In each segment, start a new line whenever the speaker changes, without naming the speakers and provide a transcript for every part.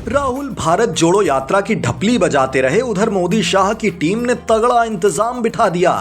राहुल भारत जोड़ो यात्रा की ढपली बजाते रहे, उधर मोदी शाह की टीम ने तगड़ा इंतजाम बिठा दिया।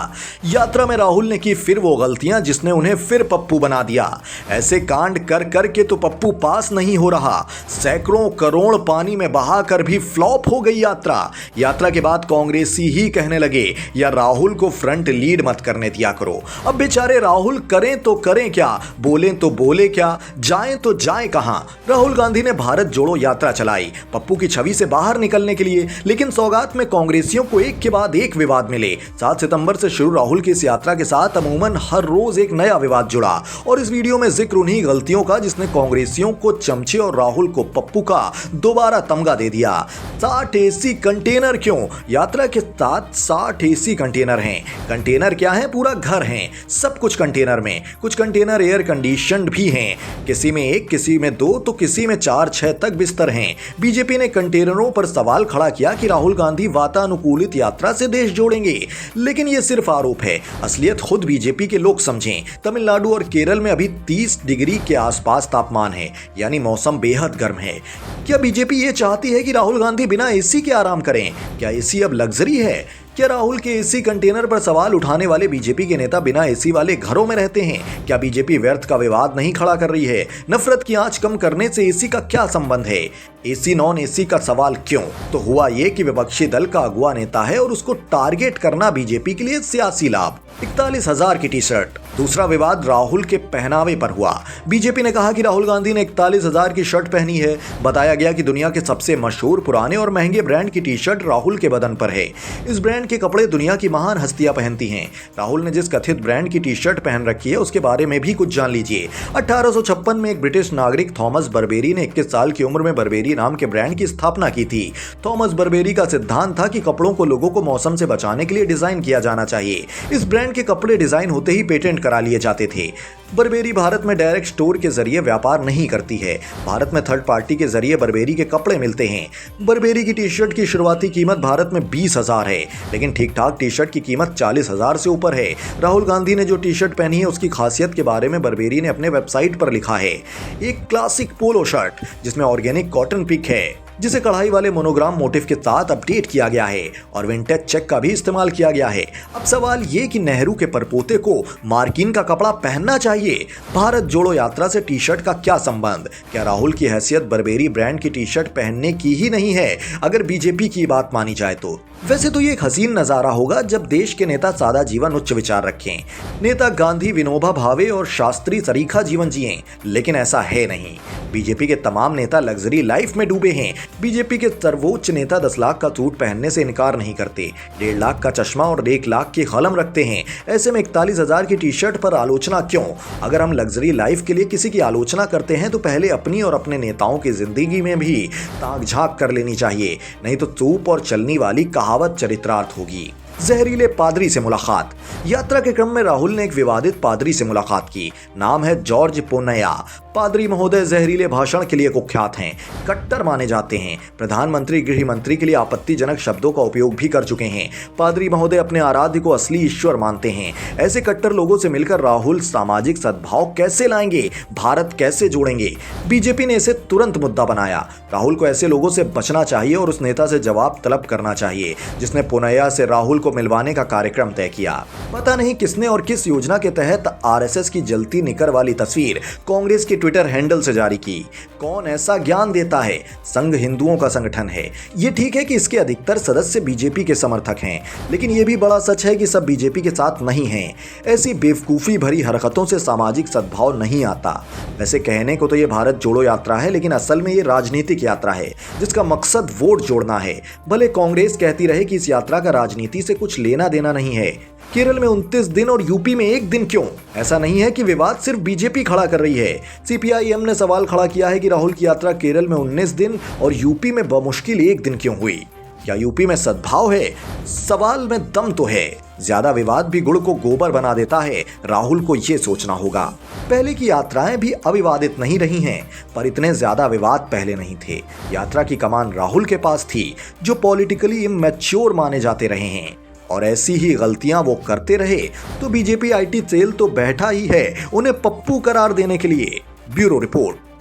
यात्रा में राहुल ने की फिर वो गलतियां जिसने उन्हें फिर पप्पू बना दिया। ऐसे कांड कर कर के तो पप्पू पास नहीं हो रहा, सैकड़ों करोड़ पानी में बहाकर भी फ्लॉप हो गई यात्रा। यात्रा के बाद कांग्रेसी ही कहने लगे या राहुल को फ्रंट लीड मत करने दिया करो। अब बेचारे राहुल करें तो करें क्या, बोलें तो बोले क्या, जाएं तो जाएं कहां। राहुल गांधी ने भारत जोड़ो यात्रा चलाई पप्पू की छवि से बाहर निकलने के लिए, लेकिन सौगात में कांग्रेसियों को एक के बाद एक विवाद मिले। 7 सितंबर से शुरू राहुल की इस यात्रा के साथ अमूमन हर रोज एक नया विवाद जुड़ा और इस वीडियो में जिक्र उन्हीं गलतियों का जिसने कांग्रेसियों को चमचे और राहुल को पप्पू का दोबारा तमगा दे दिया। 60 एसी कंटेनर क्यों? यात्रा के साथ 60 एसी कंटेनर हैं। कंटेनर क्या है? पूरा घर है, सब कुछ कंटेनर में। कुछ कंटेनर एयर कंडीशनड भी हैं, किसी में 1, किसी में 2 तो किसी में 4-6 तक बिस्तर हैं। बीजेपी ने कंटेनरों पर सवाल खड़ा किया कि राहुल गांधी वातानुकूलित यात्रा से देश जोड़ेंगे, लेकिन यह सिर्फ आरोप है, असलियत खुद बीजेपी के लोग समझें। तमिलनाडु और केरल में अभी 30 डिग्री के आसपास तापमान है, यानी मौसम बेहद गर्म है। क्या बीजेपी ये चाहती है कि राहुल गांधी बिना एसी के आराम करें? क्या एसी अब लग्जरी है? क्या राहुल के एसी कंटेनर पर सवाल उठाने वाले बीजेपी के नेता बिना एसी वाले घरों में रहते हैं? क्या बीजेपी व्यर्थ का विवाद नहीं खड़ा कर रही है? नफरत की आंच कम करने से एसी का क्या संबंध है? एसी नॉन एसी का सवाल क्यों? तो हुआ ये कि विपक्षी दल का अगुआ नेता है और उसको टारगेट करना बीजेपी के लिए सियासी लाभ। 41,000 की टी शर्ट। दूसरा विवाद राहुल के पहनावे पर हुआ। बीजेपी ने कहा कि राहुल गांधी ने 41,000 की शर्ट पहनी है। बताया गया कि दुनिया के सबसे मशहूर, पुराने और महंगे ब्रांड की टी शर्ट राहुल के बदन पर है। इस ब्रांड के कपड़े दुनिया की महान हस्तियां पहनती हैं। राहुल ने जिस कथित ब्रांड की टी शर्ट पहन रखी है उसके बारे में भी कुछ जान लीजिए। 1856 में एक ब्रिटिश नागरिक थॉमस बर्बेरी ने 21 साल की उम्र में बर्बेरी नाम के ब्रांड की स्थापना की थी। थॉमस बर्बेरी का सिद्धांत था कि कपड़ों को लोगों को मौसम से बचाने के लिए डिजाइन किया जाना चाहिए। इस ब्रांड के कपड़े डिजाइन होते ही पेटेंट करा लिए जाते थे। बर्बेरी भारत में डायरेक्ट स्टोर के जरिए व्यापार नहीं करती है। भारत में थर्ड पार्टी के जरिए बर्बेरी के कपड़े मिलते हैं। बर्बेरी की टी शर्ट की शुरुआती कीमत भारत में 20,000 है, लेकिन ठीक ठाक टी शर्ट की कीमत 40,000 से ऊपर है। राहुल गांधी ने जो टी शर्ट पहनी है उसकी खासियत के बारे में बर्बेरी ने अपने वेबसाइट पर लिखा है। एक क्लासिक पोलो शर्ट जिसमें ऑर्गेनिक कॉटन पिक है, जिसे कढ़ाई वाले मोनोग्राम मोटिव के साथ अपडेट किया गया है और विंटेज चेक का भी इस्तेमाल किया गया है। अब सवाल ये कि नेहरू के परपोते को मार्किन का कपड़ा पहनना चाहिए? भारत जोड़ो यात्रा से टी शर्ट का क्या संबंध? क्या राहुल की हैसियत बर्बेरी ब्रांड की टी शर्ट पहनने की ही नहीं है, अगर बीजेपी की बात मानी जाए तो? वैसे तो ये एक हसीन नजारा होगा जब देश के नेता सादा जीवन, उच्च विचार रखें। नेता गांधी विनोबा भावे और शास्त्री सरीखा जीवन जिएं, लेकिन ऐसा है नहीं। बीजेपी के तमाम नेता लग्जरी लाइफ में डूबे हैं। बीजेपी के सर्वोच्च नेता 10 लाख का सूट पहनने से इनकार नहीं करते, 1.5 लाख का चश्मा और 1 लाख की कलम रखते हैं। ऐसे में 41,000 की टी शर्ट पर आलोचना क्यों? अगर हम लग्जरी लाइफ के लिए किसी की आलोचना करते हैं तो पहले अपनी और अपने नेताओं की जिंदगी में भी ताक झांक कर लेनी चाहिए, नहीं तो चूप और चलनी वाली कहावत चरित्रार्थ होगी। जहरीले पादरी से मुलाकात। यात्रा के क्रम में राहुल ने एक विवादित पादरी से मुलाकात की। नाम है जॉर्ज पोन्नैया। पादरी महोदय जहरीले भाषण के लिए कुख्यात हैं, कट्टर माने जाते हैं। प्रधानमंत्री, गृह मंत्री के लिए आपत्तिजनक शब्दों का उपयोग भी कर चुके हैं। पादरी महोदय अपने आराध्य को असली ईश्वर मानते हैं। ऐसे कट्टर लोगों से मिलकर राहुल सामाजिक सद्भाव कैसे लाएंगे, भारत कैसे जोड़ेंगे? बीजेपी ने इसे तुरंत मुद्दा बनाया। राहुल को ऐसे लोगों से बचना चाहिए और उस नेता से जवाब तलब करना चाहिए जिसने पोन्नैया से राहुल को मिलवाने का कार्यक्रम तय किया। पता नहीं किसने और किस योजना के तहत आरएसएस की जलती निकर वाली तस्वीर कांग्रेस के ट्विटर हैंडल से जारी की। कौन ऐसा ज्ञान देता है? संघ हिंदुओं का संगठन है। ये ठीक है कि इसके अधिकतर सदस्य बीजेपी के समर्थक हैं, लेकिन यह भी बड़ा सच है कि सब बीजेपी के साथ नहीं हैं। ऐसी बेवकूफी भरी हरकतों से सामाजिक सद्भाव नहीं आता। वैसे कहने को तो ये भारत जोड़ो यात्रा है, लेकिन असल में ये राजनीतिक यात्रा है जिसका मकसद वोट जोड़ना है। भले कांग्रेस कहती रहे कि इस यात्रा का राजनीति से कुछ लेना देना नहीं है। केरल में 29 दिन और यूपी में 1 दिन क्यों? ऐसा नहीं है कि विवाद सिर्फ बीजेपी खड़ा कर रही है। सीपीआईएम ने सवाल खड़ा किया है कि राहुल की यात्रा केरल में 19 दिन और यूपी में बमुश्किल 1 दिन क्यों हुई? क्या यूपी में सद्भाव है? सवाल में दम तो है। ज्यादा विवाद भी गुड़ को गोबर बना देता है, राहुल को यह सोचना होगा। पहले की यात्राएं भी अविवादित नहीं रही हैं, पर इतने ज्यादा विवाद पहले नहीं थे। यात्रा की कमान राहुल के पास थी, जो पॉलिटिकली इमैच्योर माने जाते रहे हैं, और ऐसी ही गलतियां वो करते रहे तो बीजेपी आईटी सेल तो बैठा ही है उन्हें पप्पू करार देने के लिए। Bureau report.